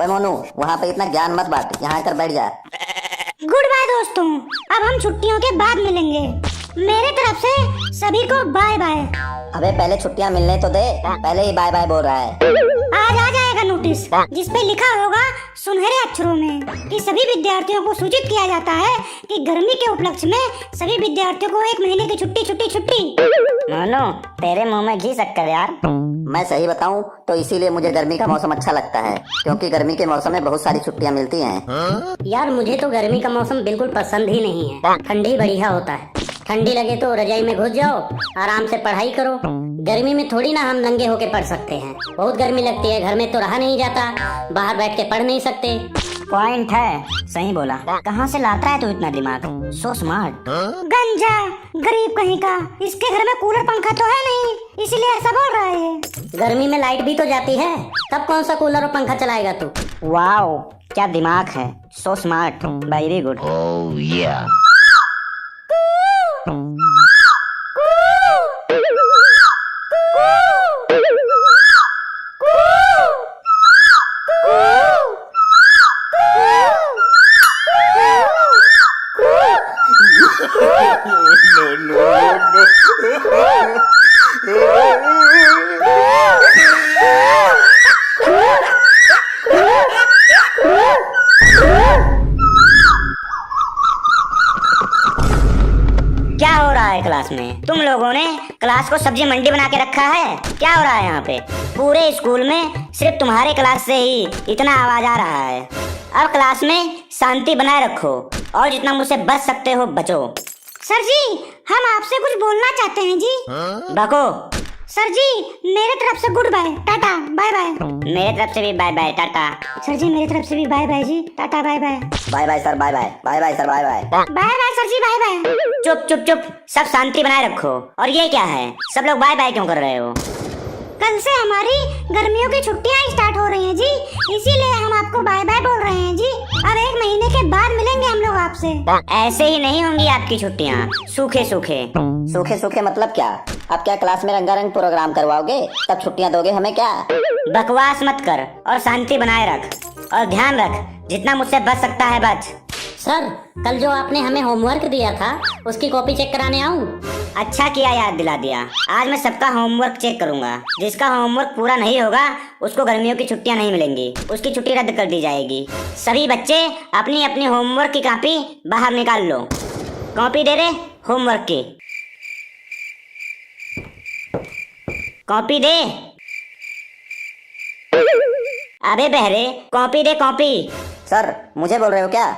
ओए मोनू, वहाँ पे इतना ज्ञान मत बांट, यहाँ आकर बैठ जा। गुड बाय दोस्तों, अब हम छुट्टियों के बाद मिलेंगे। मेरे तरफ से सभी को बाय बाय। अबे पहले छुट्टियाँ मिलने तो दे, पहले ही बाय बाय बोल रहा है। आज आ जाएगा नोटिस जिसपे लिखा होगा सुनहरे अक्षरों में कि सभी विद्यार्थियों को सूचित किया जाता है कि गर्मी के उपलक्ष्य में सभी विद्यार्थियों को 1 महीने की छुट्टी। मोनू, तेरे मुंह में घी शक्कर यार। मैं सही बताऊं तो इसीलिए मुझे गर्मी का मौसम अच्छा लगता है, क्योंकि गर्मी के मौसम में बहुत सारी छुट्टियां मिलती हैं। यार मुझे तो गर्मी का मौसम बिल्कुल पसंद ही नहीं है। ठंडी बढ़िया होता है। ठंडी लगे तो रजाई में घुस जाओ, आराम से पढ़ाई करो। गर्मी में थोड़ी ना हम नंगे होके पढ़ सकते हैं, बहुत गर्मी लगती है। घर में तो रहा नहीं जाता, बाहर बैठ के पढ़ नहीं सकते। पॉइंट है, सही बोला। कहाँ से लाता है तू इतना दिमाग? So smart. गंजा गरीब कहीं का, इसके घर में कूलर पंखा तो है नहीं, इसीलिए ऐसा बोल रहा है। गर्मी में लाइट भी तो जाती है, तब कौन सा कूलर और पंखा चलाएगा तू? वाओ, क्या दिमाग है। So smart, very good. क्या हो रहा है क्लास में? तुम लोगों ने क्लास को सब्जी मंडी बना के रखा है? क्या हो रहा है यहाँ पे? पूरे स्कूल में सिर्फ तुम्हारे क्लास से ही इतना आवाज आ रहा है। अब क्लास में शांति बनाए रखो और जितना मुझसे बच सकते हो बचो। सर जी, हम आपसे कुछ बोलना चाहते हैं जी। बको। सर जी, मेरे तरफ से good bye, tata bye bye. मेरे तरफ से भी bye bye, tata. Sir ji, मेरे तरफ से भी bye bye ji, tata bye bye. Bye bye sir, bye bye, bye bye sir, bye bye. Bye bye sir ji, bye bye. चुप चुप चुप, सब शांति बनाए रखो। और ये क्या है, सब लोग बाय बाय क्यों कर रहे हो? कल से हमारी गर्मियों की छुट्टियां स्टार्ट हो रही हैं जी, इसीलिए हम आपको बाय बाय बोल रहे हैं जी। अब 1 महीने के बाद मिलेंगे हम लोग आपसे। ऐसे ही नहीं होंगी आपकी छुट्टियां, सूखे सूखे। सूखे सूखे मतलब क्या? आप क्या क्लास में रंगारंग प्रोग्राम करवाओगे तब छुट्टियां दोगे हमें क्या? बकवास मत कर और शांति बनाए रख और ध्यान रख, जितना मुझसे बच सकता है बच। सर, कल जो आपने हमें होमवर्क दिया था उसकी कॉपी चेक कराने आऊं? अच्छा किया याद दिला दिया। आज मैं सबका होमवर्क चेक करूंगा। जिसका होमवर्क पूरा नहीं होगा उसको गर्मियों की छुट्टियां नहीं मिलेंगी, उसकी छुट्टी रद्द कर दी जाएगी। सभी बच्चे अपनी अपनी होमवर्क की कॉपी बाहर निकाल लो। कॉपी दे रहे होमवर्क की? कॉपी दे। अबे बहरे, कॉपी दे कॉपी। सर, मुझे बोल रहे हो क्या?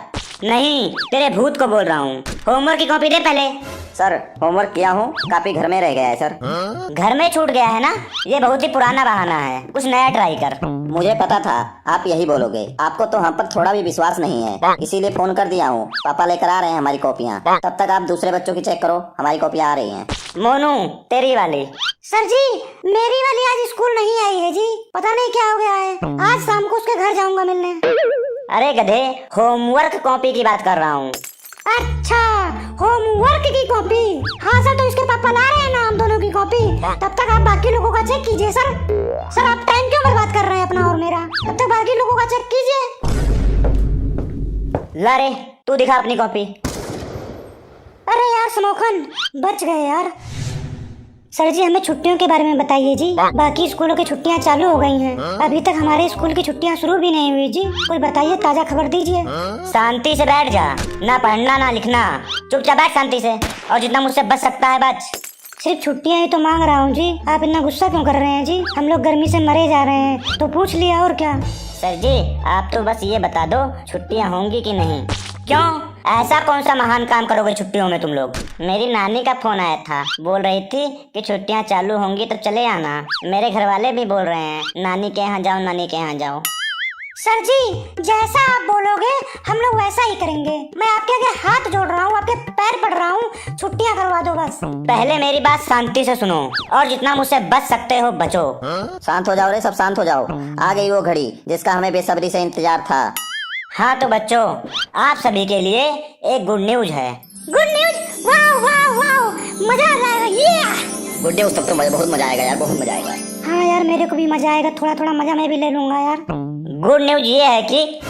नहीं, तेरे भूत को बोल रहा हूँ। होमवर्क की कॉपी दे पहले। सर, होमवर्क किया हूँ, कॉपी घर में रह गया है सर। घर में छूट गया है ना? ये बहुत ही पुराना बहाना है, कुछ नया ट्राई कर। मुझे पता था आप यही बोलोगे। आपको तो हम पर थोड़ा भी विश्वास नहीं है, इसीलिए फोन कर दिया हूँ। पापा लेकर आ रहे हैं हमारी कॉपियाँ, तब तक आप दूसरे बच्चों की चेक करो, हमारी कॉपियाँ आ रही हैं। मोनू, तेरी वाली। सर जी, मेरी वाली आज स्कूल नहीं आई है जी, पता नहीं क्या हो गया है। आज शाम को उसके घर जाऊंगा मिलने। अरे गधे, होमवर्क कॉपी की बात कर रहा हूँ। अच्छा, होमवर्क की कॉपी। हाँ सर, तो इसके पापा ला रहे हैं ना हम दोनों की कॉपी। तब तक आप बाकी लोगों का चेक कीजिए सर। सर, आप टाइम क्यों बर्बाद कर रहे हैं अपना और मेरा? तब तक बाकी लोगों का चेक कीजिए। ला रे, तू दिखा अपनी कॉपी। अरे यार समोखन, बच गए यार। सर जी, हमें छुट्टियों के बारे में बताइए जी। बाकी स्कूलों की छुट्टियां चालू हो गई हैं, अभी तक हमारे स्कूल की छुट्टियां शुरू भी नहीं हुई जी। कोई बताइए, ताजा खबर दीजिए। शांति से बैठ जा, ना पढ़ना ना लिखना, चुपचाप बैठ शांति से और जितना मुझसे बच सकता है बच। सिर्फ छुट्टियां ही तो मांग रहा हूँ जी, आप इतना गुस्सा क्यों कर रहे हैं जी? हम लोग गर्मी से मरे जा रहे हैं, तो पूछ लिया और क्या। सर जी, आप तो बस ये बता दो छुट्टियां होंगी कि नहीं। क्यों, ऐसा कौन सा महान काम करोगे छुट्टियों में तुम लोग? मेरी नानी का फोन आया था, बोल रही थी कि छुट्टियां चालू होंगी तो चले आना। मेरे घर वाले भी बोल रहे हैं नानी के यहाँ जाओ, नानी के यहाँ जाओ। सर जी, जैसा आप बोलोगे हम लोग वैसा ही करेंगे। मैं आपके आगे हाथ जोड़ रहा हूँ, आपके पैर पड़ रहा हूँ, छुट्टियां करवा दो बस। पहले मेरी बात शांति से सुनो और जितना मुझसे बच सकते हो बचो। शांत हो जाओ रे, सब शांत हो जाओ। आ गई वो घड़ी जिसका हमें बेसब्री से इंतजार था। हाँ तो बच्चों, आप सभी के लिए एक गुड न्यूज है। Good news? वाह वाह वाह, मजा आ जाएगा ये। गुड न्यूज, तब तो बहुत मजा आएगा यार, बहुत मजा आएगा। हाँ यार, मेरे को भी मजा आएगा, थोड़ा थोड़ा मजा मैं भी ले लूंगा यार। गुड न्यूज ये है कि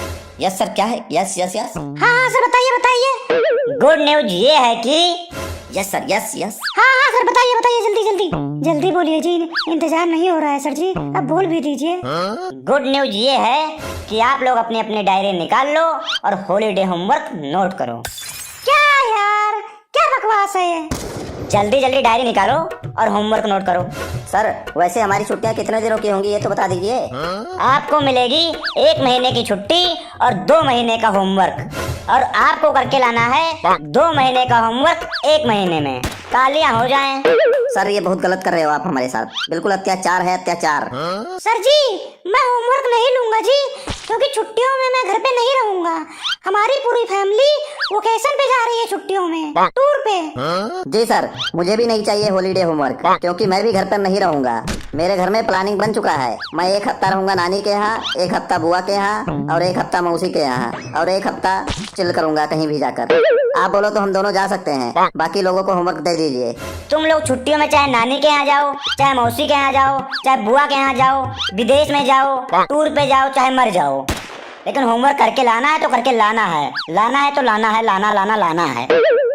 यस सर, क्या है? Yes yes yes. हाँ सर, बताइए बताइए। गुड न्यूज ये है कि यस सर, यस यस। हाँ सर, बताइए बताइए, जल्दी जल्दी जल्दी बोलिए जी, इंतजार नहीं हो रहा है सर जी, अब बोल भी दीजिए। गुड न्यूज ये है कि आप लोग अपनी अपनी डायरी निकाल लो और हॉलीडे होमवर्क नोट करो। क्या यार, क्या बकवास है ये? जल्दी जल्दी डायरी निकालो और होमवर्क नोट करो। सर वैसे हमारी छुट्टियां कितने दिनों की होंगी, ये तो बता दीजिए। आपको मिलेगी 1 महीने की छुट्टी और 2 महीने का होमवर्क, और आपको करके लाना है 2 महीने का होमवर्क 1 महीने में, तालियां हो जाएं। सर ये बहुत गलत कर रहे हो आप हमारे साथ, बिल्कुल अत्याचार है, अत्याचार। सर जी, मैं होमवर्क नहीं लूंगा जी, क्योंकि छुट्टियों में मैं घर पे नहीं रहूंगा। हमारी पूरी फैमिली वेकेशन पे जा रही है छुट्टियों में, टूर पे। जी सर, मुझे भी नहीं चाहिए हॉलीडे होमवर्क, क्योंकि मैं भी घर पर नहीं रहूंगा। मेरे घर में प्लानिंग बन चुका है। मैं 1 हफ्ता रहूंगा नानी के यहाँ, 1 हफ्ता बुआ के यहाँ, और 1 हफ्ता मौसी के यहाँ, और 1 हफ्ता चिल करूंगा कहीं भी जाकर। आप बोलो तो हम दोनों जा सकते हैं, बाकी लोगों को होमवर्क दे दीजिए। तुम लोग छुट्टियों में चाहे नानी के यहाँ जाओ, चाहे मौसी के यहाँ जाओ, चाहे बुआ के यहाँ जाओ, विदेश में जाओ, टूर पे जाओ, चाहे मर जाओ, लेकिन होमवर्क करके लाना है तो करके लाना है, लाना है तो लाना है, लाना है।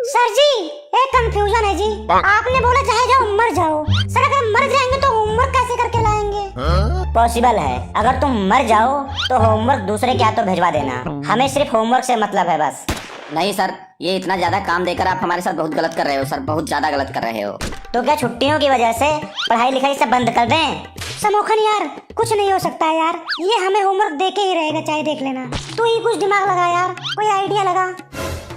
सर जी, एक कंफ्यूजन है जी, आपने बोला चाहे जाओ मर जाओ। सर अगर मर जाएंगे तो होमवर्क कैसे करके लाएंगे? पॉसिबल है, अगर तुम मर जाओ तो होमवर्क दूसरे के हाथों भिजवा देना, हमें सिर्फ होमवर्क से मतलब है बस। नहीं सर, ये इतना ज्यादा काम देकर आप हमारे साथ बहुत गलत कर रहे हो सर, बहुत ज्यादा गलत कर रहे हो। तो क्या छुट्टियों की वजह से पढ़ाई लिखाई सब बंद कर दें? समोखन यार, कुछ नहीं हो सकता यार, ये हमें होमवर्क दे के ही रहेगा, चाहे देख लेना। तू ही कुछ दिमाग लगा यार, कोई आइडिया लगा।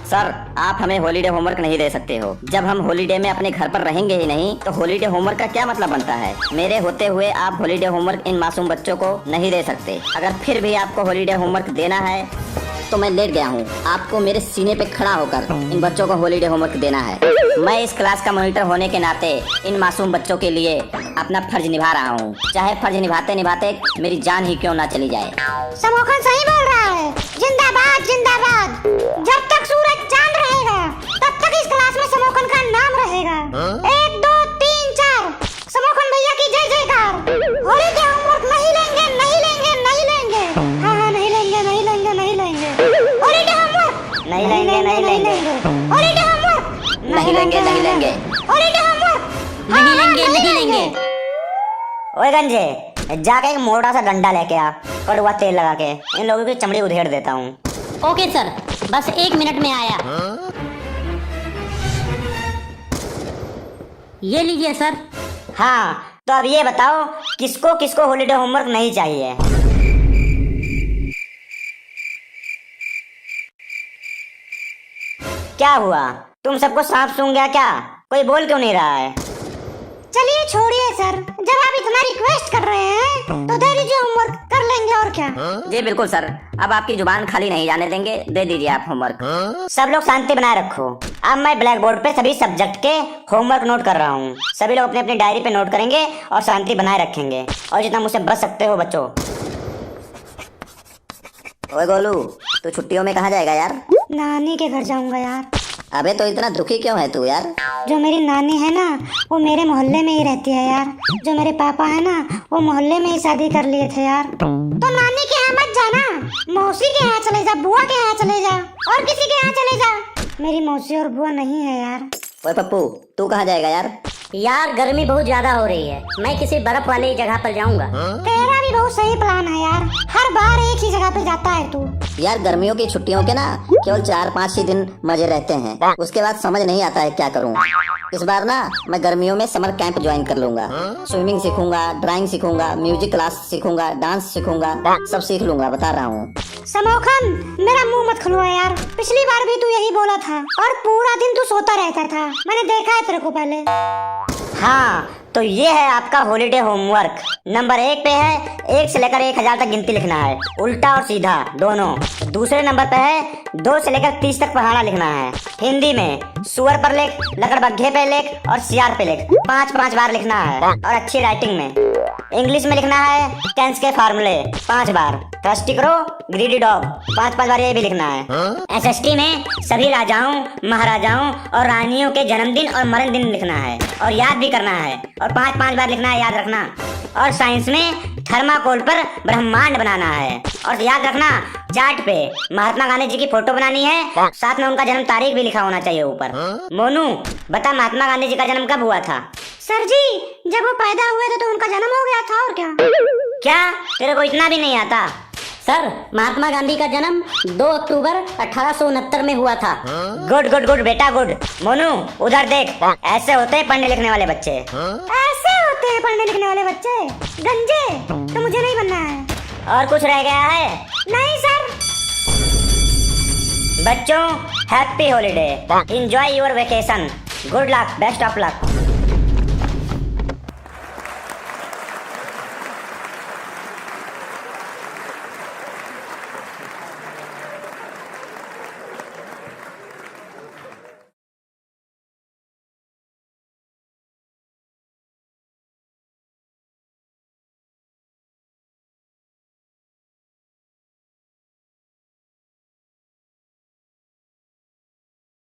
सर आप हमें हॉलीडे होमवर्क नहीं दे सकते हो। जब हम हॉलीडे में अपने घर पर रहेंगे ही नहीं तो हॉलीडे होमवर्क का क्या मतलब बनता है? मेरे होते हुए आप हॉलीडे होमवर्क इन मासूम बच्चों को नहीं दे सकते। अगर फिर भी आपको हॉलीडे होमवर्क देना है तो मैं लेट गया हूँ, आपको मेरे सीने पे खड़ा होकर इन बच्चों को हॉलीडे होमवर्क देना है। मैं इस क्लास का मॉनिटर होने के नाते इन मासूम बच्चों के लिए अपना फर्ज निभा रहा हूँ, चाहे फर्ज निभाते निभाते मेरी जान ही क्यों ना चली जाए। समोखन सही बोल रहा है, जिंदाबाद जिंदाबाद। जब तक सूरज चांद रहेगा तब तक इस क्लास में समोखन का नाम रहेगा। 1 2 3 4, समोखन भैया की जय जयकार। हॉलीडे होमवर्क नहीं लेंगे, नहीं लेंगे, नहीं लेंगे। हाँ नहीं लेंगे, नहीं लेंगे, नहीं लेंगे। हॉलीडे होमवर्क नहीं लेंगे, नहीं लेंगे, हॉलीडे होमवर्क नहीं लेंगे, नहीं लेंगे, हॉलीडे होमवर्क नहीं लेंगे, नहीं लेंगे। ओए गंजे, जाके एक मोटा सा डंडा लेके आ, कड़वा तेल लगा के इन लोगों की चमड़ी उधेड़ देता हूँ। ओके सर, बस 1 मिनट में आया। ये लीजिए सर। हाँ, तो अब ये बताओ किसको किसको हॉलीडे होमवर्क नहीं चाहिए? क्या हुआ, तुम सबको सांप सूंघ गया क्या? कोई बोल क्यों नहीं रहा है? चलिए छोड़िए सर, जब आप इतना रिक्वेस्ट कर रहे हैं तो दे दीजिए होमवर्क, कर लेंगे और क्या। जी बिल्कुल सर, अब आपकी जुबान खाली नहीं जाने देंगे, दे दीजिए आप होमवर्क। सब लोग शांति बनाए रखो। अब मैं ब्लैक बोर्ड पे सभी सब्जेक्ट के होमवर्क नोट कर रहा हूँ। सभी लोग अपनी अपनी डायरी पे नोट करेंगे और शांति बनाए रखेंगे, और जितना मुझसे बच सकते हो बच्चों। ओए गोलू, तू छुट्टियों में कहाँ जाएगा यार? नानी के घर जाऊंगा यार। अबे तो इतना दुखी क्यों है तू यार? जो मेरी नानी है ना, वो मेरे मोहल्ले में ही रहती है यार। जो मेरे पापा है ना, वो मोहल्ले में ही शादी कर लिए थे यार। तो नानी के यहाँ मत जाना, मौसी के यहाँ चले जा, बुआ के यहाँ चले जा, और किसी के यहाँ चले जा। मेरी मौसी और बुआ नहीं है यार। ओए पप्पू, तू कहाँ जाएगा यार? यार गर्मी बहुत ज्यादा हो रही है, मैं किसी बर्फ वाली जगह पर जाऊंगा। तेरा भी बहुत सही प्लान है यार, हर बार एक ही जगह पे जाता है तू। यार गर्मियों की छुट्टियों के ना केवल 4-5 ही दिन मजे रहते हैं, उसके बाद समझ नहीं आता है क्या करूं। इस बार ना मैं गर्मियों में समर कैंप ज्वाइन कर लूंगा। स्विमिंग सीखूंगा, ड्राइंग सीखूंगा, म्यूजिक क्लास सीखूंगा, डांस सीखूंगा, सब सीख लूंगा, बता रहा हूँ। समोखन, मेरा मुंह मत खुलवा यार, पिछली बार भी तू यही बोला था और पूरा दिन तू सोता रहता था, मैंने देखा है तेरे को पहले। हाँ, तो ये है आपका हॉलीडे होमवर्क। नंबर 1 पे है 1 से लेकर 1000 तक गिनती लिखना है, उल्टा और सीधा दोनों। दूसरे नंबर पे है 2 से लेकर 30 तक पढ़ाना लिखना है। हिंदी में सुअर पर लिख, लकड़बग्घे पे लिख और सियार पे लिख, 5-5 बार लिखना है, और अच्छी राइटिंग में। इंग्लिश में लिखना है टेंस के फार्मूले 5 बार, थर्स्टी करो, ग्रीडी डॉग 5-5 बार ये भी लिखना है। एसएसटी में सभी राजाओं, महाराजाओं और रानियों के जन्मदिन और मरण दिन लिखना है, और याद भी करना है, और 5-5 बार लिखना है, याद रखना। और साइंस में थर्माकोल पर ब्रह्मांड बनाना है। और याद रखना, चार्ट पे महात्मा गांधी जी की फोटो बनानी है, साथ में उनका जन्म तारीख भी लिखा होना चाहिए ऊपर। मोनू, बता महात्मा गांधी जी का जन्म कब हुआ था? सर जी, जब वो पैदा हुए थे तो उनका जन्म हो गया था, और क्या। क्या तेरे को इतना भी नहीं आता? सर, महात्मा गांधी का जन्म 2 अक्टूबर 1869 में हुआ था। गुड गुड गुड बेटा गुड। मोनू उधर देख, ऐसे होते हैं पढ़ने लिखने वाले बच्चे। ऐसे होते हैं पढ़ने लिखने वाले बच्चे, गंजे। तो मुझे नहीं बनना है। और कुछ रह गया है? नहीं सर। बच्चों, happy holiday, enjoy your vacation, good luck, best of luck.